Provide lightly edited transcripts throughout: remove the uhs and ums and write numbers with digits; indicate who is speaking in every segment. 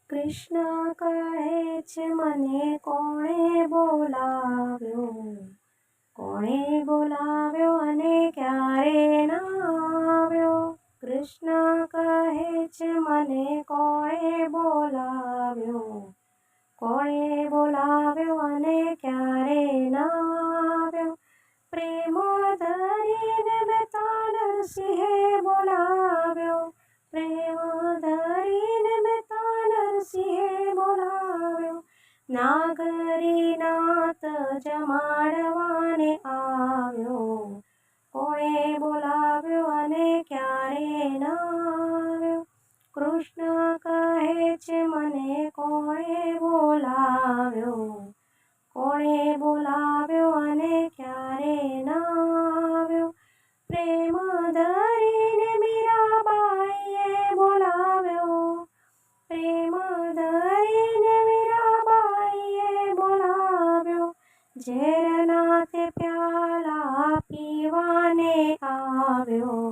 Speaker 1: કૃષ્ણ કહે છે મને કોણે બોલાવ્યો, કોણે બોલાવ્યો અને ક્યારે ના આવ્યો. કૃષ્ણ કહે છે મને કોણે બોલાવ્યો, કોણે બોલાવ્યો અને ક્યારે ના આવ્યો. પ્રેમ ધરીને મહેતા નરસિંહે બોલાવ્યો, પ્રેમ ધરીને મહેતા નરસિંહે બોલાવ્યો. નાગરી નાત જમાડવાને આવ્યો, કોણે બોલાવ્યો અને ક્યારે ના આવ્યો. કૃષ્ણ કહે છે મને કોણે બોલાવ્યો, કોણે બોલાવ્યો અને ક્યારે ના આવ્યો. પ્રેમ ધરીને મીરાબાઈએ બોલાવ્યો, પ્રેમ ધરીને મીરાબાઈએ બોલાવ્યો. ઝેરના તે પ્યાલા પીવાને આવ્યો,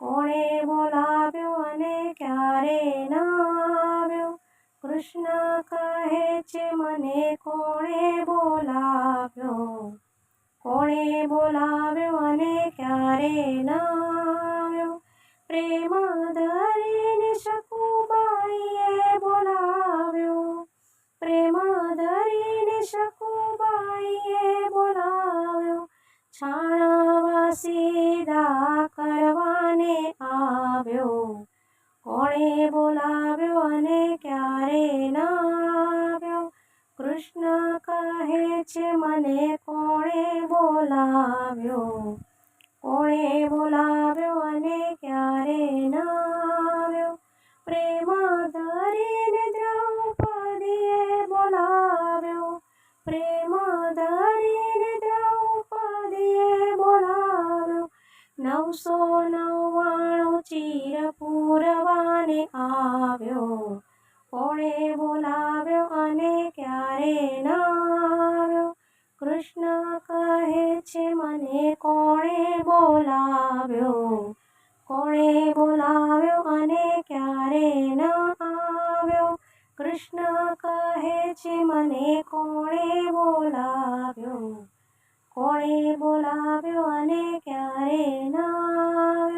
Speaker 1: કોણે બોલાવ્યો અને ક્યારે ના આવ્યો. કૃષ્ણ કહે છે મને કોણે બોલાવ્યો, કોણે બોલાવ્યો અને ક્યારે ના આવ્યો. પ્રેમ ધરીને શકુબાઈએ બોલાવ્યો, પ્રેમ ધરીને શકુબાઈએ બોલાવ્યો. છાણવા સીધા કરવાને આવ્યો, કોણે બોલાવ્યો અને ક્યારે ના આવ્યો. કૃષ્ણ કહે છે મને કોણે બોલાવ્યો, કોણે બોલાવ્યો અને ક્યારે ના આવ્યો. પ્રેમ ધરીને દ્રૌપદીએ બોલાવ્યો, પ્રેમ ધરીને દ્રૌપદીએ બોલાવ્યો. 999 ચીર પૂરવાને આવ્યો, કોણે બોલાવ્યો અને ક્યારે ના આવ્યો. કૃષ્ણ કહે છે મને કોણે બોલાવ્યો, કોણે બોલાવ્યો અને ક્યારે ના આવ્યો. કૃષ્ણ કહે છે મને કોણે બોલાવ્યો, કોણે બોલાવ્યો અને ક્યારે ના આવ્યો.